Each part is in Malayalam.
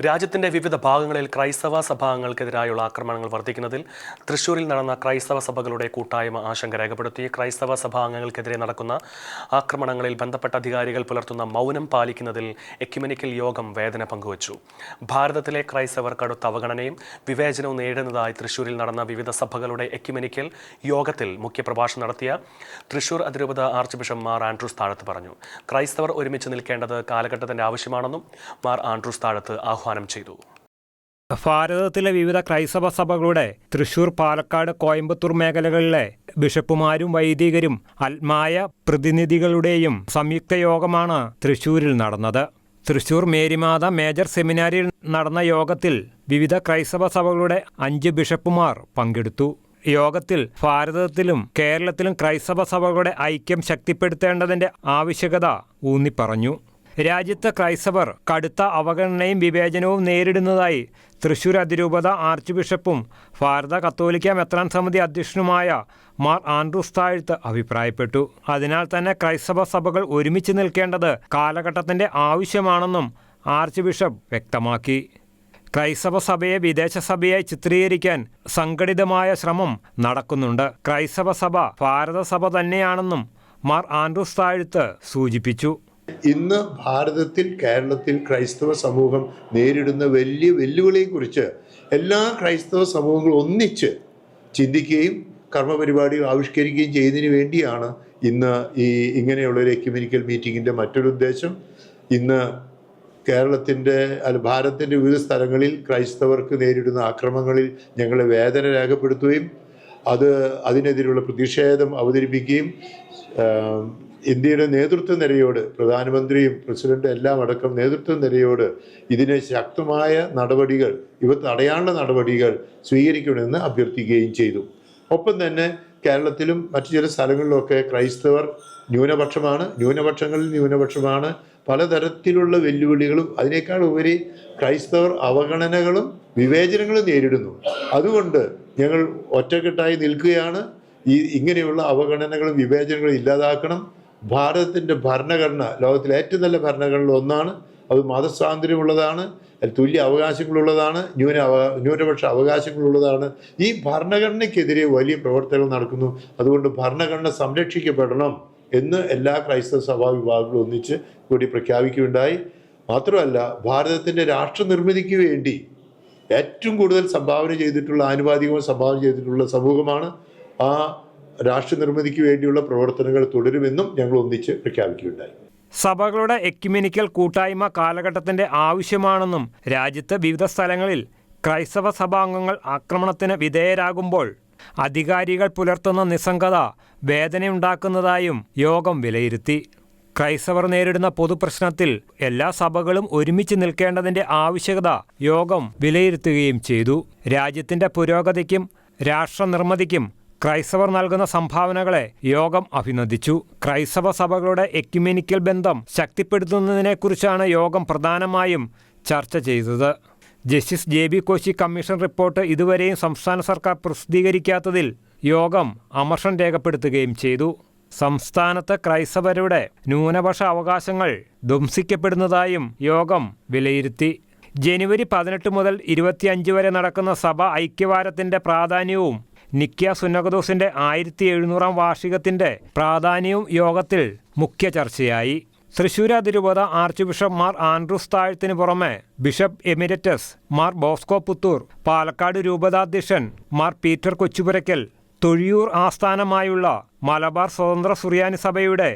രാജ്യത്തിന്റെ വിവിധ ഭാഗങ്ങളിൽ ക്രൈസ്തവ സഭാംഗങ്ങൾക്കെതിരായുള്ള ആക്രമണങ്ങൾ വർദ്ധിക്കുന്നതിൽ തൃശൂരിൽ നടന്ന ക്രൈസ്തവ സഭകളുടെ കൂട്ടായ്മ ആശങ്ക രേഖപ്പെടുത്തി. ക്രൈസ്തവ സഭാംഗങ്ങൾക്കെതിരെ നടക്കുന്ന ആക്രമണങ്ങളിൽ ബന്ധപ്പെട്ട അധികാരികൾ പുലർത്തുന്ന മൗനം പാലിക്കുന്നതിൽ എക്യുമെനിക്കൽ യോഗം വേദന പങ്കുവച്ചു. ഭാരതത്തിലെ ക്രൈസ്തവർ കടുത്ത അവഗണനയും വിവേചനവും നേരിടുന്നതായി തൃശൂരിൽ നടന്ന വിവിധ സഭകളുടെ എക്യുമെനിക്കൽ യോഗത്തിൽ മുഖ്യപ്രഭാഷണം നടത്തിയ തൃശൂർ അതിരൂപത ആർച്ച് ബിഷപ്പ് മാർ ആൻഡ്രൂസ് താഴത്ത് പറഞ്ഞു. ക്രൈസ്തവർ ഒരുമിച്ച് നിൽക്കേണ്ടത് കാലഘട്ടത്തിന്റെ ആവശ്യമാണെന്നും മാർ ആൻഡ്രൂസ് താഴത്ത് ആഹ്വാനം ചെയ്തു. ഭാരതത്തിലെ വിവിധ ക്രൈസ്തവ സഭകളുടെ തൃശൂർ, പാലക്കാട്, കോയമ്പത്തൂർ മേഖലകളിലെ ബിഷപ്പുമാരും വൈദികരും ആത്മായ പ്രതിനിധികളുടെയും സംയുക്ത യോഗമാണ് തൃശൂരിൽ നടന്നത്. തൃശൂർ മേരിമാത മേജർ സെമിനാരിയിൽ നടന്ന യോഗത്തിൽ വിവിധ ക്രൈസ്തവ സഭകളുടെ 5 ബിഷപ്പുമാർ പങ്കെടുത്തു. യോഗത്തിൽ ഭാരതത്തിലും കേരളത്തിലും ക്രൈസ്തവ സഭകളുടെ ഐക്യം ശക്തിപ്പെടുത്തേണ്ടതിന്റെ ആവശ്യകത ഊന്നിപ്പറഞ്ഞു. രാജ്യത്ത് ക്രൈസ്തവർ കടുത്ത അവഗണനയും വിവേചനവും നേരിടുന്നതായി തൃശൂർ അതിരൂപത ആർച്ച് ബിഷപ്പും ഭാരത കത്തോലിക്ക മെത്രാൻ സമിതി അധ്യക്ഷനുമായ മാർ ആൻഡ്രൂസ് താഴത്ത് അഭിപ്രായപ്പെട്ടു. അതിനാൽ തന്നെ ക്രൈസ്തവ സഭകൾ ഒരുമിച്ച് നിൽക്കേണ്ടത് കാലഘട്ടത്തിന്റെ ആവശ്യമാണെന്നും ആർച്ച് ബിഷപ്പ് വ്യക്തമാക്കി. ക്രൈസ്തവ സഭയെ വിദേശ സഭയായി ചിത്രീകരിക്കാൻ സംഘടിതമായ ശ്രമം നടക്കുന്നുണ്ട്. ക്രൈസ്തവ സഭ ഭാരത സഭ തന്നെയാണെന്നും മാർ ആൻഡ്രൂസ് താഴത്ത് സൂചിപ്പിച്ചു. ഇന്ന് ഭാരതത്തിൽ, കേരളത്തിൽ ക്രൈസ്തവ സമൂഹം നേരിടുന്ന വലിയ വെല്ലുവിളിയെക്കുറിച്ച് എല്ലാ ക്രൈസ്തവ സമൂഹങ്ങളും ഒന്നിച്ച് ചിന്തിക്കുകയും കർമ്മപരിപാടികൾ ആവിഷ്കരിക്കുകയും ചെയ്യുന്നതിന് വേണ്ടിയാണ് ഇന്ന് ഇങ്ങനെയുള്ളൊരു എക്യുമെനിക്കൽ മീറ്റിങ്ങിൻ്റെ മറ്റൊരു ഉദ്ദേശം. ഇന്ന് ഭാരതത്തിൻ്റെ വിവിധ സ്ഥലങ്ങളിൽ ക്രൈസ്തവർക്ക് നേരിടുന്ന ആക്രമണങ്ങളിൽ ഞങ്ങളെ വേദന രേഖപ്പെടുത്തുകയും അതിനെതിരെയുള്ള പ്രതിഷേധം അവതരിപ്പിക്കുകയും ഇന്ത്യയുടെ നേതൃത്വ നിരയോട്, പ്രധാനമന്ത്രിയും പ്രസിഡന്റും എല്ലാം അടക്കം നേതൃത്വ നിരയോട് ഇതിന് ശക്തമായ നടപടികൾ, ഇവ തടയാനുള്ള നടപടികൾ സ്വീകരിക്കണമെന്ന് അഭ്യർത്ഥിക്കുകയും ചെയ്തു. ഒപ്പം തന്നെ കേരളത്തിലും മറ്റു ചില സ്ഥലങ്ങളിലൊക്കെ ക്രൈസ്തവർ ന്യൂനപക്ഷങ്ങളിൽ ന്യൂനപക്ഷമാണ്. പലതരത്തിലുള്ള വെല്ലുവിളികളും അതിനേക്കാൾ ഉപരി ക്രൈസ്തവർ അവഗണനകളും വിവേചനങ്ങളും നേരിടുന്നു. അതുകൊണ്ട് ഞങ്ങൾ ഒറ്റക്കെട്ടായി നിൽക്കുകയാണ്. ഇങ്ങനെയുള്ള അവഗണനകളും വിവേചനങ്ങളും ഇല്ലാതാക്കണം. ഭാരതത്തിൻ്റെ ഭരണഘടന ലോകത്തിലെ ഏറ്റവും നല്ല ഭരണഘടന ഒന്നാണ്. അത് മതസ്വാതന്ത്ര്യമുള്ളതാണ്, തുല്യ അവകാശങ്ങളുള്ളതാണ്, ന്യൂനപക്ഷ അവകാശങ്ങളുള്ളതാണ്. ഈ ഭരണഘടനയ്ക്കെതിരെ വലിയ പ്രവർത്തനങ്ങൾ നടക്കുന്നു. അതുകൊണ്ട് ഭരണഘടന സംരക്ഷിക്കപ്പെടണം എന്ന് എല്ലാ ക്രൈസ്തവ സഭാ വിഭാഗങ്ങളും ഒന്നിച്ച് കൂടി പ്രഖ്യാപിക്കുകയുണ്ടായി. മാത്രമല്ല, ഭാരതത്തിൻ്റെ രാഷ്ട്ര നിർമ്മിതിക്ക് വേണ്ടി ഏറ്റവും കൂടുതൽ ആനുപാതികമായി സംഭാവന ചെയ്തിട്ടുള്ള സമൂഹമാണ്. ആ രാഷ്ട്ര നിർമ്മിതിക്ക് വേണ്ടിയുള്ള പ്രവർത്തനങ്ങൾ തുടരുമെന്നും ഞങ്ങൾ ഒന്നിച്ച് പ്രഖ്യാപിക്കുകയുണ്ടായി. സഭകളുടെ എക്യുമെനിക്കൽ കൂട്ടായ്മ കാലഘട്ടത്തിന്റെ ആവശ്യമാണെന്നും രാജ്യത്ത് വിവിധ സ്ഥലങ്ങളിൽ ക്രൈസ്തവ സഭാംഗങ്ങൾ ആക്രമണത്തിന് വിധേയരാകുമ്പോൾ അധികാരികൾ പുലർത്തുന്ന നിസ്സംഗത വേദനയുണ്ടാക്കുന്നതായും യോഗം വിലയിരുത്തി. ക്രൈസ്തവർ നേരിടുന്ന പൊതുപ്രശ്നത്തിൽ എല്ലാ സഭകളും ഒരുമിച്ച് നിൽക്കേണ്ടതിന്റെ ആവശ്യകത യോഗം വിലയിരുത്തുകയും ചെയ്തു. രാജ്യത്തിന്റെ പുരോഗതിക്കും രാഷ്ട്ര നിർമ്മിതിക്കും ക്രൈസ്തവർ നൽകുന്ന സംഭാവനകളെ യോഗം അഭിനന്ദിച്ചു. ക്രൈസ്തവ സഭകളുടെ എക്യുമെനിക്കൽ ബന്ധം ശക്തിപ്പെടുത്തുന്നതിനെക്കുറിച്ചാണ് യോഗം പ്രധാനമായും ചർച്ച ചെയ്തത്. Justice JB Koshy commission report ഇതുവരെയും സംസ്ഥാന സർക്കാർ പ്രസിദ്ധീകരിക്കാത്തതിൽ യോഗം അമർഷം രേഖപ്പെടുത്തുകയും ചെയ്തു. സംസ്ഥാനത്ത് ക്രൈസ്തവരുടെ ന്യൂനപക്ഷ അവകാശങ്ങൾ ധ്വംസിക്കപ്പെടുന്നതായും യോഗം വിലയിരുത്തി. ജനുവരി 18 മുതൽ 25 വരെ നടക്കുന്ന സഭ ഐക്യവാരത്തിൻ്റെ പ്രാധാന്യവും നിക്യ സുന്നകദോസിന്റെ 1700-ാം വാർഷികത്തിന്റെ പ്രാധാന്യവും യോഗത്തിൽ മുഖ്യ ചർച്ചയായി. തൃശൂർ അതിരൂപത ആർച്ച് ബിഷപ്പ് മാർ ആൻഡ്രൂസ് താഴത്തിന് പുറമെ ബിഷപ്പ് എമിരറ്റസ് മാർ ബോസ്കോ പുത്തൂർ, പാലക്കാട് രൂപതാധ്യക്ഷൻ മാർ പീറ്റർ കൊച്ചുപുരയ്ക്കൽ, തൊഴിയൂർ ആസ്ഥാനമായുള്ള മലബാർ സ്വതന്ത്ര സുറിയാനി സഭയുടെ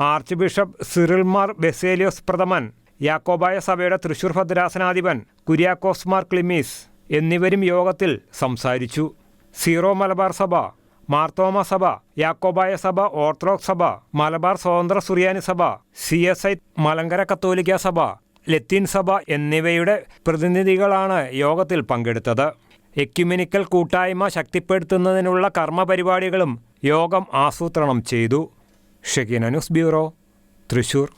ആർച്ച് ബിഷപ്പ് സിറിൽ മാർ ബെസേലിയോസ് പ്രഥമൻ, യാക്കോബായ സഭയുടെ തൃശൂർ ഭദ്രാസനാധിപൻ കുര്യാക്കോസ് മാർ ക്ലിമീസ് എന്നിവരും യോഗത്തിൽ സംസാരിച്ചു. സീറോ മലബാർ സഭ, മാർത്തോമ സഭ, യാക്കോബായ സഭ, ഓർത്തഡോക്സ് സഭ, മലബാർ സ്വതന്ത്ര സുറിയാനി സഭ, CSI മലങ്കര കത്തോലിക്ക സഭ, ലത്തീൻ സഭ എന്നിവയുടെ പ്രതിനിധികളാണ് യോഗത്തിൽ പങ്കെടുത്തത്. എക്യുമെനിക്കൽ കൂട്ടായ്മ ശക്തിപ്പെടുത്തുന്നതിനുള്ള കർമ്മപരിപാടികളും യോഗം ആസൂത്രണം ചെയ്തു. Shekinah news bureau, Thrissur.